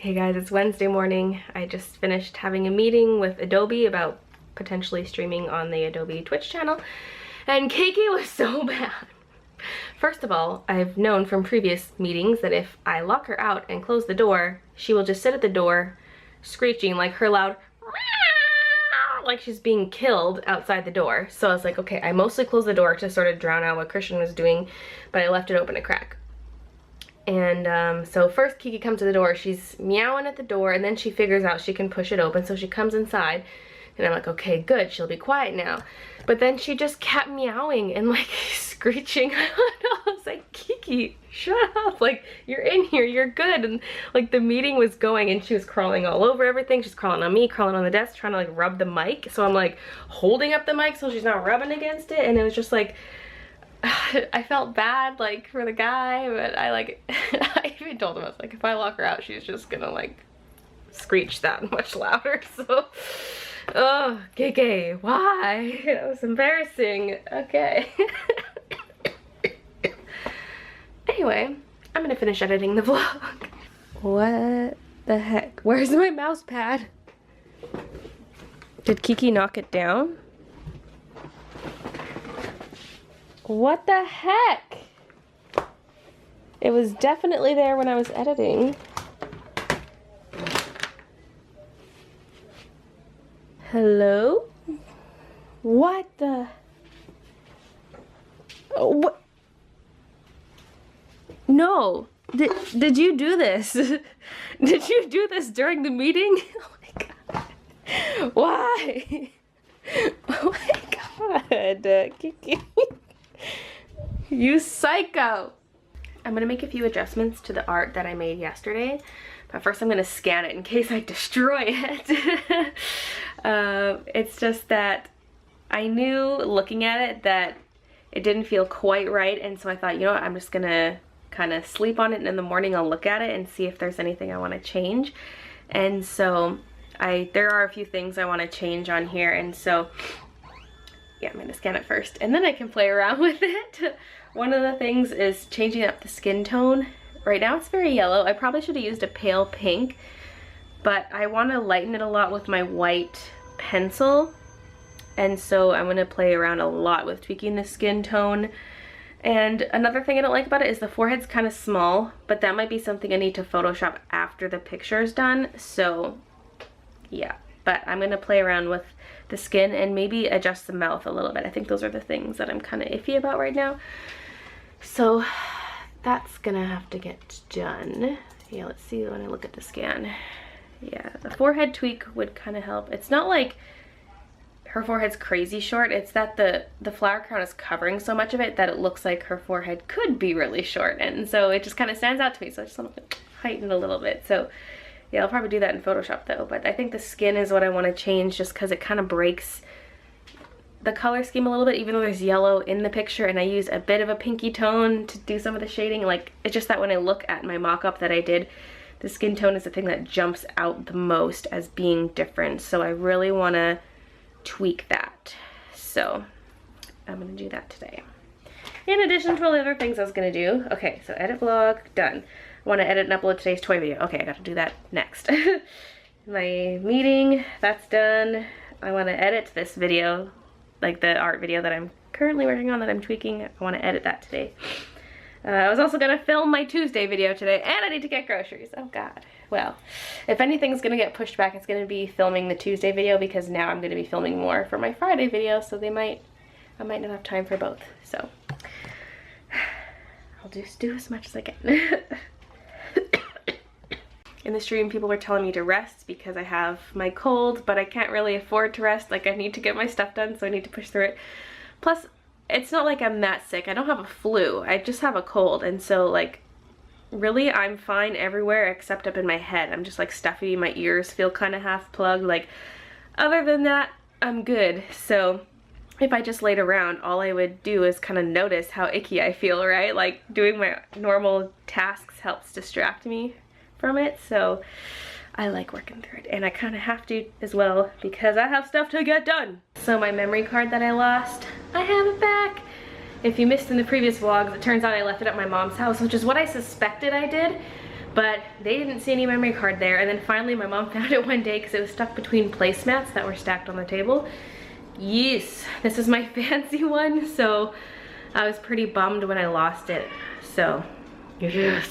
Hey guys, it's Wednesday morning. I just finished having a meeting with Adobe about potentially streaming on the Adobe Twitch channel, and Kiki was so bad. First of all, I've known from previous meetings that if I lock her out and close the door, she will just sit at the door screeching like her loud like she's being killed outside the door. So I was like, okay, I mostly closed the door to sort of drown out what Christian was doing, but I left it open a crack. And so first Kiki comes to the door, she's meowing at the door, and then she figures out she can push it open, so she comes inside, and I'm like, okay, good, she'll be quiet now. But then she just kept meowing and like screeching. I was like, Kiki, shut up, like, you're in here, you're good. And like the meeting was going and she was crawling all over everything. She's crawling on me, crawling on the desk, trying to like rub the mic. So I'm like holding up the mic so she's not rubbing against it, and it was just like, I felt bad like for the guy, but I like I even told him, I was like, if I lock her out, she's just gonna like screech that much louder. So oh, Kiki, why? That was embarrassing. Okay. Anyway, I'm gonna finish editing the vlog. What the heck? Where's my mouse pad? Did Kiki knock it down? What the heck? It was definitely there when I was editing. Hello? What the? What? No. Did you do this? Did you do this during the meeting? Oh my god. Why? Oh my god. Kiki. You psycho! I'm gonna make a few adjustments to the art that I made yesterday, but first I'm gonna scan it in case I destroy it. It's just that I knew looking at it that it didn't feel quite right, and so I thought, you know what, I'm just gonna kind of sleep on it, and in the morning I'll look at it and see if there's anything I want to change. And so there are a few things I want to change on here, and so yeah, I'm gonna scan it first and then I can play around with it. One of the things is changing up the skin tone. Right now it's very yellow. I probably should have used a pale pink, but I want to lighten it a lot with my white pencil, and so I'm gonna play around a lot with tweaking the skin tone. And another thing I don't like about it is the forehead's kind of small, but that might be something I need to Photoshop after the picture is done. So yeah, but I'm gonna play around with the skin and maybe adjust the mouth a little bit. I think those are the things that I'm kind of iffy about right now. So that's gonna have to get done. Yeah, let's see when I look at the scan. Yeah, the forehead tweak would kind of help. It's not like her forehead's crazy short, it's that the flower crown is covering so much of it that it looks like her forehead could be really short, and so it just kind of stands out to me, so I just want to heighten it a little bit. So yeah, I'll probably do that in Photoshop though, but I think the skin is what I want to change just because it kind of breaks the color scheme a little bit, even though there's yellow in the picture and I use a bit of a pinky tone to do some of the shading. Like, it's just that when I look at my mock-up that I did, the skin tone is the thing that jumps out the most as being different, so I really want to tweak that. So I'm going to do that today. In addition to all the other things I was going to do. Okay, so edit vlog, done. I want to edit and upload today's toy video. Okay, I got to do that next. My meeting, that's done. I want to edit this video, like the art video that I'm currently working on that I'm tweaking. I want to edit that today. I was also going to film my Tuesday video today, and I need to get groceries. Oh god. Well, if anything's going to get pushed back, it's going to be filming the Tuesday video, because now I'm going to be filming more for my Friday video, so I might not have time for both. So I'll just do as much as I can. In the stream, people were telling me to rest because I have my cold, but I can't really afford to rest. Like, I need to get my stuff done, so I need to push through it. Plus, it's not like I'm that sick. I don't have a flu. I just have a cold, and so, like, really, I'm fine everywhere except up in my head. I'm just, like, stuffy. My ears feel kind of half plugged. Like, other than that, I'm good. So if I just laid around, all I would do is kind of notice how icky I feel, right? Like, doing my normal tasks helps distract me from it, so I like working through it, and I kind of have to as well because I have stuff to get done. So my memory card that I lost, I have it back. If you missed in the previous vlogs, it turns out I left it at my mom's house, which is what I suspected I did, but they didn't see any memory card there. And then finally my mom found it one day because it was stuck between placemats that were stacked on the table. Yes, this is my fancy one, so I was pretty bummed when I lost it. So yes,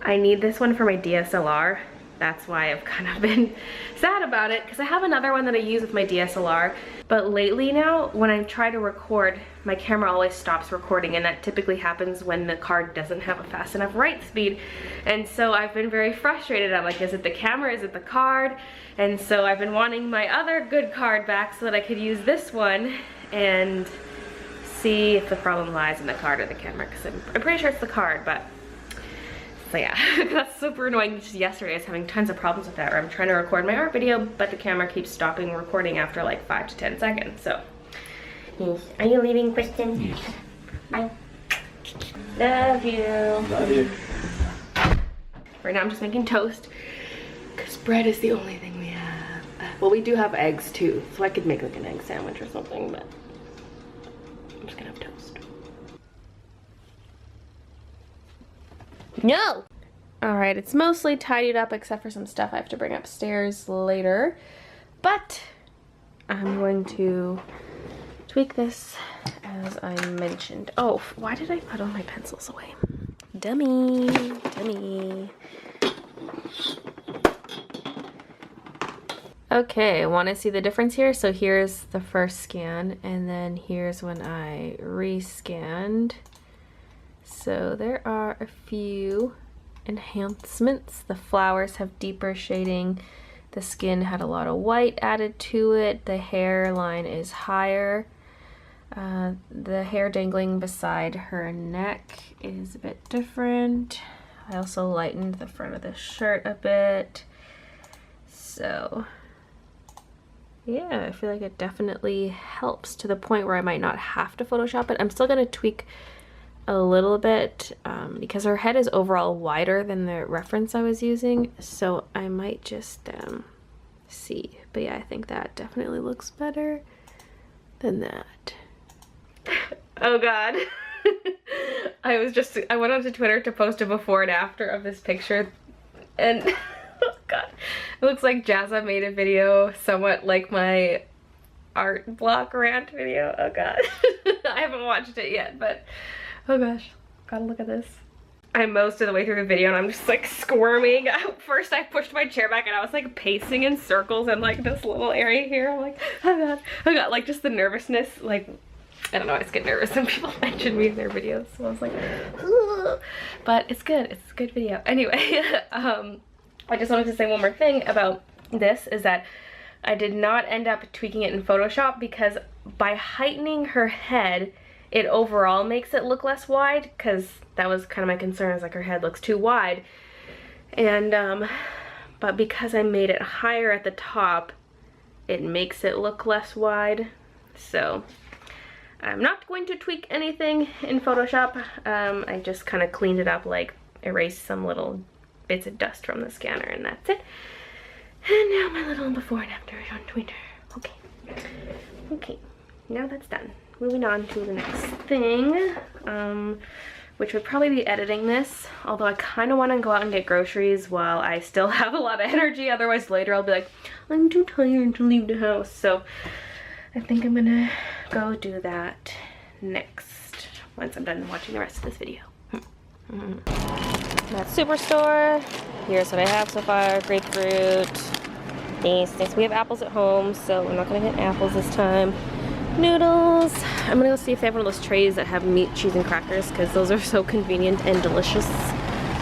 I need this one for my DSLR. That's why I've kind of been sad about it, because I have another one that I use with my DSLR. But lately now, when I try to record, my camera always stops recording, and that typically happens when the card doesn't have a fast enough write speed. And so I've been very frustrated. I'm like, is it the camera, is it the card? And so I've been wanting my other good card back so that I could use this one and see if the problem lies in the card or the camera, because I'm pretty sure it's the card, but so yeah, that's super annoying. Just yesterday I was having tons of problems with that, where I'm trying to record my art video, but the camera keeps stopping recording after like 5 to 10 seconds, so. Yes. Are you leaving, Kristen? Yes. Bye. Love you. Love you. Right now I'm just making toast, because bread is the only thing we have. Well, we do have eggs too, so I could make like an egg sandwich or something, but I'm just gonna have toast. No! Alright, it's mostly tidied up except for some stuff I have to bring upstairs later. But I'm going to tweak this as I mentioned. Oh, why did I put all my pencils away? Dummy, dummy. Okay, want to see the difference here? So here's the first scan, and then here's when I rescanned. So there are a few enhancements. The flowers have deeper shading. The skin had a lot of white added to it. The hairline is higher. The hair dangling beside her neck is a bit different. I also lightened the front of the shirt a bit. So yeah, I feel like it definitely helps to the point where I might not have to Photoshop it. I'm still gonna tweak a little bit because her head is overall wider than the reference I was using, so I might just see. But yeah, I think that definitely looks better than that. Oh god. I went onto Twitter to post a before and after of this picture, and oh god, it looks like Jazza made a video somewhat like my art block rant video. Oh god. I haven't watched it yet, but oh gosh, gotta look at this. I'm most of the way through the video and I'm just like squirming. First I pushed my chair back and I was like pacing in circles in like this little area here. I'm like, oh god, like just the nervousness, like, I don't know, I just get nervous when people mention me in their videos. So I was like, ugh. But it's good, it's a good video. Anyway, I just wanted to say one more thing about this, is that I did not end up tweaking it in Photoshop, because by heightening her head, it overall makes it look less wide, because that was kind of my concern, is like her head looks too wide. And but because I made it higher at the top, it makes it look less wide. So I'm not going to tweak anything in Photoshop. I just kind of cleaned it up, like erased some little bits of dust from the scanner, and that's it. And now my little before and after on Twitter. Okay, now that's done. Moving on to the next thing, which would probably be editing this, although I kind of want to go out and get groceries while I still have a lot of energy. Otherwise later I'll be like, I'm too tired to leave the house. So I think I'm gonna go do that next, once I'm done watching the rest of this video. That's Superstore. Here's what I have so far. Grapefruit. This. We have apples at home, so we're not gonna get apples this time. Noodles. I'm gonna go see if they have one of those trays that have meat, cheese, and crackers, because those are so convenient and delicious.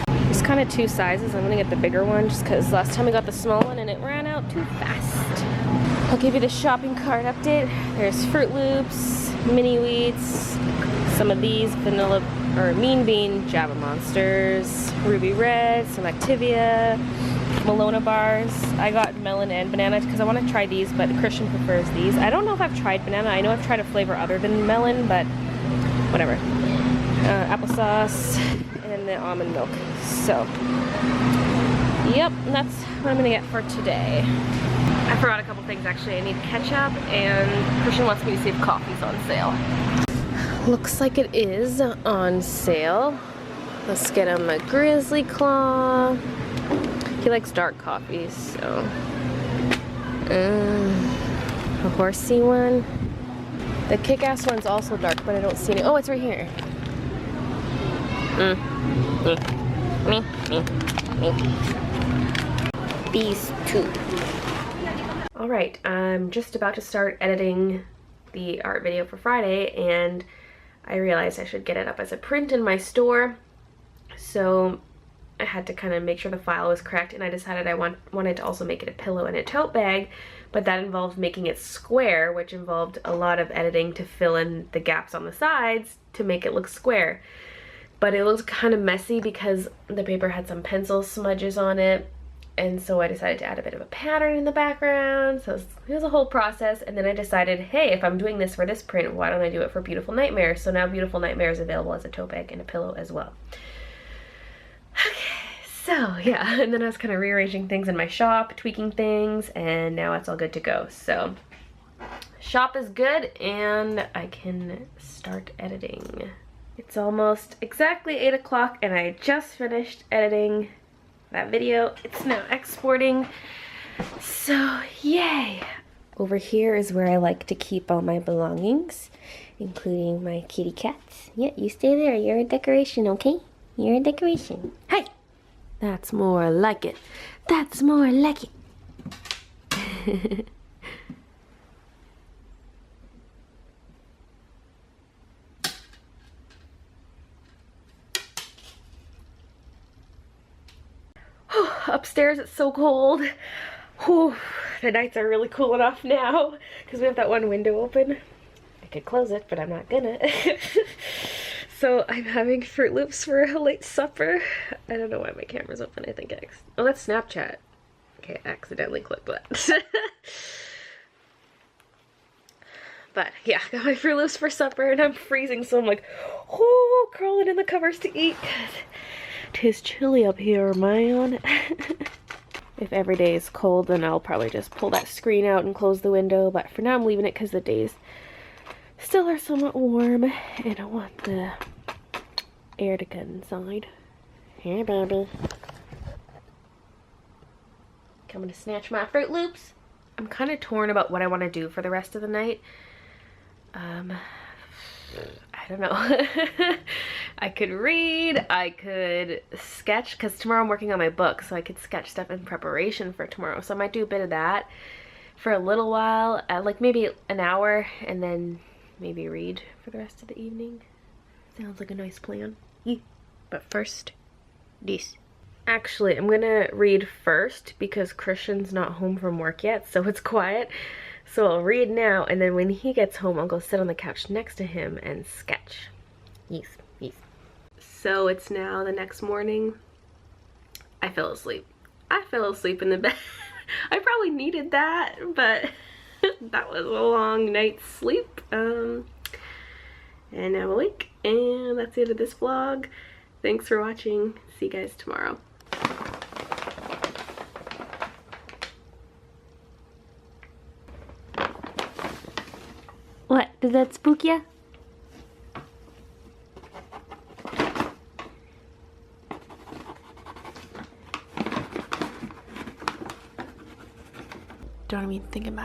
There's kind of two sizes. I'm gonna get the bigger one just because last time I got the small one and it ran out too fast. I'll give you the shopping cart update. There's Fruit Loops, Mini Wheats, some of these vanilla or Mean Bean Java Monsters, Ruby Red, some Activia, Malona bars. I got melon and banana because I want to try these, but Christian prefers these. I don't know if I've tried banana. I know I've tried a flavor other than melon, but whatever. Applesauce and the almond milk. So, yep, that's what I'm gonna get for today. I forgot a couple things actually. I need ketchup, and Christian wants me to see if coffee's on sale. Looks like it is on sale. Let's get him a grizzly claw. He likes dark coffees, so. A horsey one. The kick-ass one's also dark, but I don't see any. Oh, it's right here. These two. Alright, I'm just about to start editing the art video for Friday, and I realized I should get it up as a print in my store. So I had to kind of make sure the file was correct, and I decided I wanted to also make it a pillow and a tote bag, but that involved making it square, which involved a lot of editing to fill in the gaps on the sides to make it look square. But it looked kind of messy because the paper had some pencil smudges on it, and so I decided to add a bit of a pattern in the background. So it was a whole process, and then I decided, hey, if I'm doing this for this print, why don't I do it for Beautiful Nightmare? So now Beautiful Nightmare is available as a tote bag and a pillow as well. Okay, so yeah, and then I was kind of rearranging things in my shop, tweaking things, and now it's all good to go. So shop is good, and I can start editing. It's almost exactly 8 o'clock, and I just finished editing that video. It's now exporting, so yay! Over here is where I like to keep all my belongings, including my kitty cats. Yeah, you stay there. You're a decoration, okay? You're a decoration. Hey! That's more like it. That's more like it. Upstairs it's so cold. Whew, the nights are really cooling off now because we have that one window open. I could close it, but I'm not gonna. So I'm having Fruit Loops for a late supper. I don't know why my camera's open. I think oh, that's Snapchat. Okay, I accidentally clicked that. But yeah, got my Fruit Loops for supper, and I'm freezing, so I'm like, oh, crawling in the covers to eat. 'Tis chilly up here, man. If every day is cold, then I'll probably just pull that screen out and close the window, but for now I'm leaving it because the days still are somewhat warm, and I want the air to get inside. Hey, baby. Coming to snatch my Fruit Loops. I'm kind of torn about what I want to do for the rest of the night. I don't know. I could read, I could sketch, because tomorrow I'm working on my book, so I could sketch stuff in preparation for tomorrow. So I might do a bit of that for a little while, like maybe an hour, and then maybe read for the rest of the evening. Sounds like a nice plan. But first, this. Actually, I'm gonna read first because Christian's not home from work yet, so it's quiet. So I'll read now, and then when he gets home, I'll go sit on the couch next to him and sketch. Yes. So it's now the next morning. I fell asleep. I fell asleep in the bed. I probably needed that, but that was a long night's sleep. And I'm awake, and that's the end of this vlog. Thanks for watching. See you guys tomorrow. What? Did that spook ya? Don't even think about it.